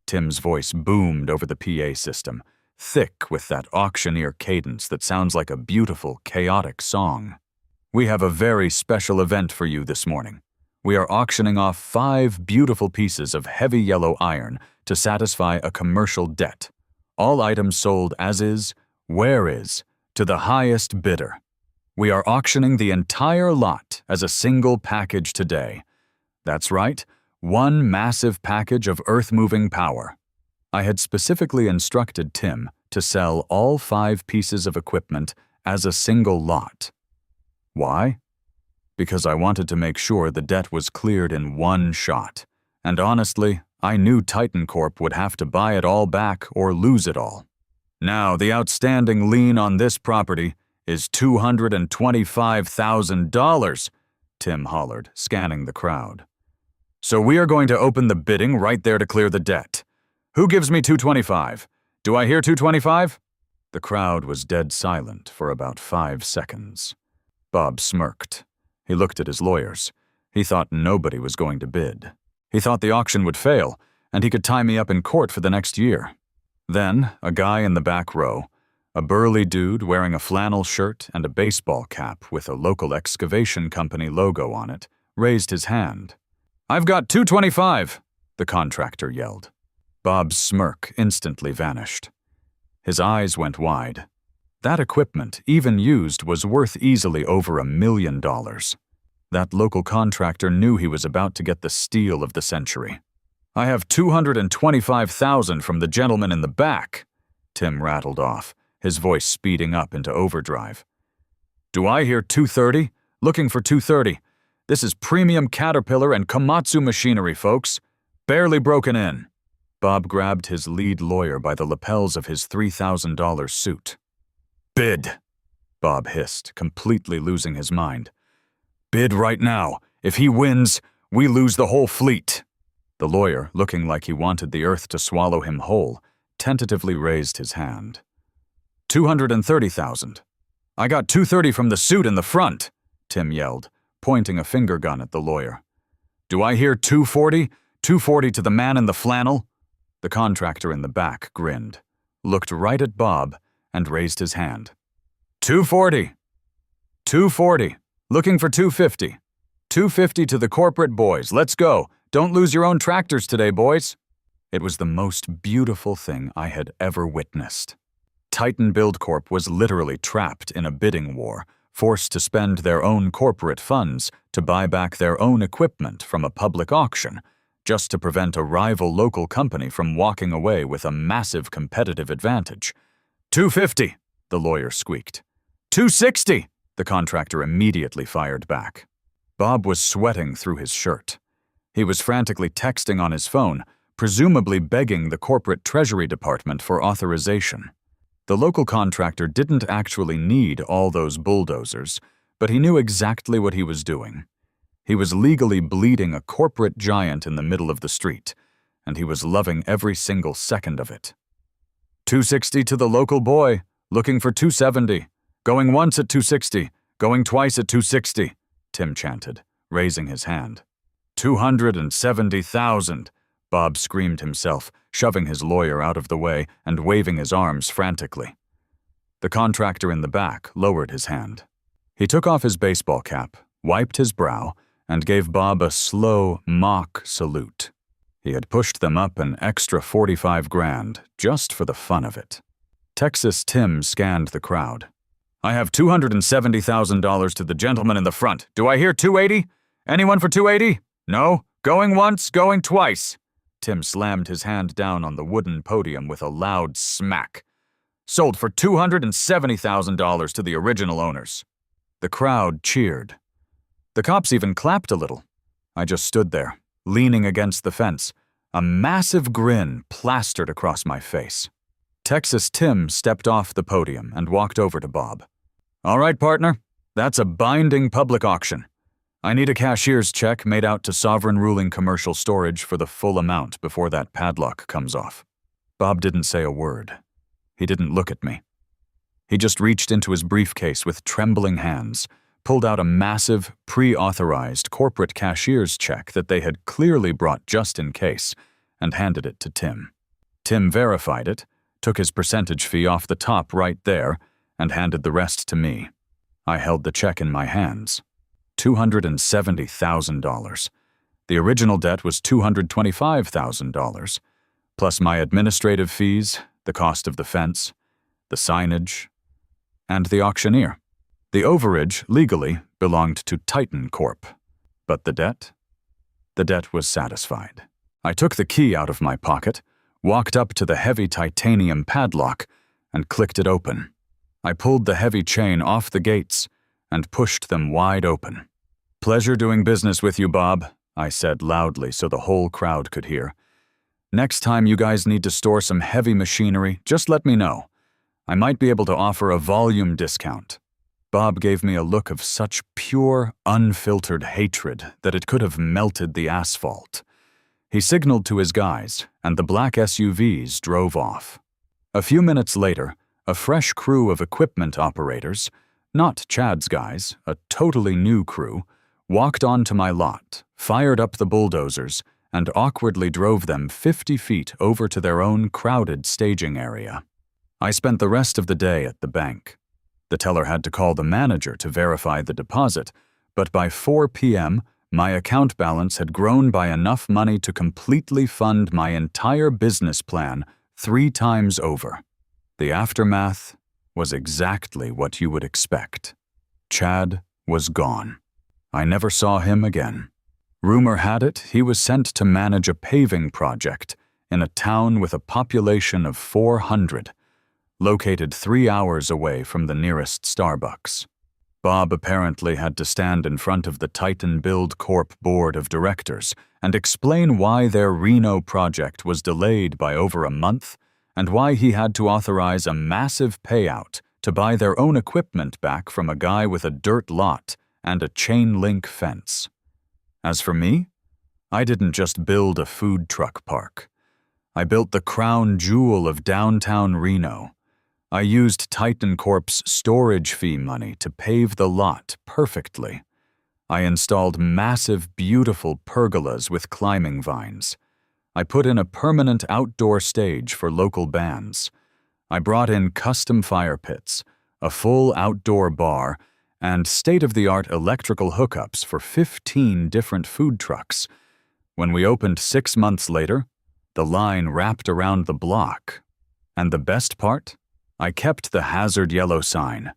Tim's voice boomed over the PA system, thick with that auctioneer cadence that sounds like a beautiful, chaotic song. "We have a very special event for you this morning. We are auctioning off 5 beautiful pieces of heavy yellow iron to satisfy a commercial debt. All items sold as is, where is, to the highest bidder. We are auctioning the entire lot as a single package today. That's right, one massive package of earth-moving power." I had specifically instructed Tim to sell all 5 pieces of equipment as a single lot. Why? Because I wanted to make sure the debt was cleared in one shot. And honestly, I knew Titan Corp would have to buy it all back or lose it all. "Now, the outstanding lien on this property is $225,000, Tim hollered, scanning the crowd. "So we are going to open the bidding right there to clear the debt. Who gives me $225? Do I hear $225? The crowd was dead silent for about 5 seconds. Bob smirked. He looked at his lawyers. He thought nobody was going to bid. He thought the auction would fail, and he could tie me up in court for the next year. Then, a guy in the back row, a burly dude wearing a flannel shirt and a baseball cap with a local excavation company logo on it, raised his hand. "I've got $225, the contractor yelled. Bob's smirk instantly vanished. His eyes went wide. That equipment, even used, was worth easily over $1 million. That local contractor knew he was about to get the steal of the century. "I have $225,000 from the gentleman in the back," Tim rattled off, his voice speeding up into overdrive. "Do I hear 230? Looking for 230. This is premium Caterpillar and Komatsu machinery, folks. Barely broken in." Bob grabbed his lead lawyer by the lapels of his $3,000 suit. "Bid," Bob hissed, completely losing his mind. "Bid right now. If he wins, we lose the whole fleet." The lawyer, looking like he wanted the earth to swallow him whole, tentatively raised his hand. $230,000. "I got $230 from the suit in the front," Tim yelled, pointing a finger gun at the lawyer. "Do I hear 240? 240 to the man in the flannel?" The contractor in the back grinned, looked right at Bob, and raised his hand. "240. 240. Looking for 250. 250 to the corporate boys. Let's go. Don't lose your own tractors today, boys." It was the most beautiful thing I had ever witnessed. Titan Build Corp was literally trapped in a bidding war, forced to spend their own corporate funds to buy back their own equipment from a public auction, just to prevent a rival local company from walking away with a massive competitive advantage. $250, the lawyer squeaked. $260, the contractor immediately fired back. Bob was sweating through his shirt. He was frantically texting on his phone, presumably begging the corporate treasury department for authorization. The local contractor didn't actually need all those bulldozers, but he knew exactly what he was doing. He was legally bleeding a corporate giant in the middle of the street, and he was loving every single second of it. $260 to the local boy, looking for $270. Going once at $260, going twice at $260, Tim chanted, raising his hand. $270,000, Bob screamed himself, shoving his lawyer out of the way and waving his arms frantically. The contractor in the back lowered his hand. He took off his baseball cap, wiped his brow, and gave Bob a slow, mock salute. He had pushed them up an extra $45,000 just for the fun of it. Texas Tim scanned the crowd. I have $270,000 to the gentleman in the front. Do I hear $280? Anyone for $280? No? Going once, going twice. Tim slammed his hand down on the wooden podium with a loud smack. Sold for $270,000 to the original owners. The crowd cheered. The cops even clapped a little. I just stood there, leaning against the fence, a massive grin plastered across my face. Texas Tim stepped off the podium and walked over to Bob. All right, partner, that's a binding public auction. I need a cashier's check made out to Sovereign Ruling Commercial Storage for the full amount before that padlock comes off. Bob didn't say a word. He didn't look at me. He just reached into his briefcase with trembling hands, pulled out a massive, pre-authorized corporate cashier's check that they had clearly brought just in case, and handed it to Tim. Tim verified it, took his percentage fee off the top right there, and handed the rest to me. I held the check in my hands. $270,000. The original debt was $225,000, plus my administrative fees, the cost of the fence, the signage, and the auctioneer. The overage, legally, belonged to Titan Corp. But the debt? The debt was satisfied. I took the key out of my pocket, walked up to the heavy titanium padlock, and clicked it open. I pulled the heavy chain off the gates and pushed them wide open. Pleasure doing business with you, Bob, I said loudly so the whole crowd could hear. Next time you guys need to store some heavy machinery, just let me know. I might be able to offer a volume discount. Bob gave me a look of such pure, unfiltered hatred that it could have melted the asphalt. He signaled to his guys, and the black SUVs drove off. A few minutes later, a fresh crew of equipment operators, not Chad's guys, a totally new crew, walked onto my lot, fired up the bulldozers, and awkwardly drove them 50 feet over to their own crowded staging area. I spent the rest of the day at the bank. The teller had to call the manager to verify the deposit, but by 4 p.m., my account balance had grown by enough money to completely fund my entire business plan 3 times over. The aftermath was exactly what you would expect. Chad was gone. I never saw him again. Rumor had it he was sent to manage a paving project in a town with a population of 400, located 3 hours away from the nearest Starbucks. Bob apparently had to stand in front of the Titan Build Corp board of directors and explain why their Reno project was delayed by over a month and why he had to authorize a massive payout to buy their own equipment back from a guy with a dirt lot and a chain-link fence. As for me, I didn't just build a food truck park. I built the crown jewel of downtown Reno. I used Titan Corp's storage fee money to pave the lot perfectly. I installed massive, beautiful pergolas with climbing vines. I put in a permanent outdoor stage for local bands. I brought in custom fire pits, a full outdoor bar, and state-of-the-art electrical hookups for 15 different food trucks. When we opened 6 months later, the line wrapped around the block. And the best part? I kept the hazard yellow sign.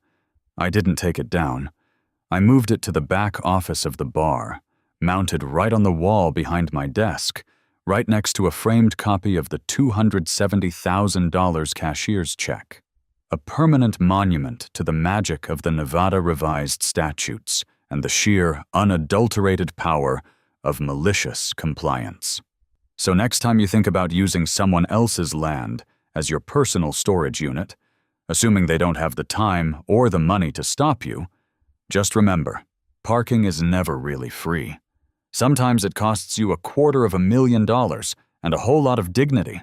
I didn't take it down. I moved it to the back office of the bar, mounted right on the wall behind my desk, right next to a framed copy of the $270,000 cashier's check. A permanent monument to the magic of the Nevada Revised Statutes and the sheer, unadulterated power of malicious compliance. So next time you think about using someone else's land as your personal storage unit, assuming they don't have the time or the money to stop you, just remember, parking is never really free. Sometimes it costs you $250,000 and a whole lot of dignity.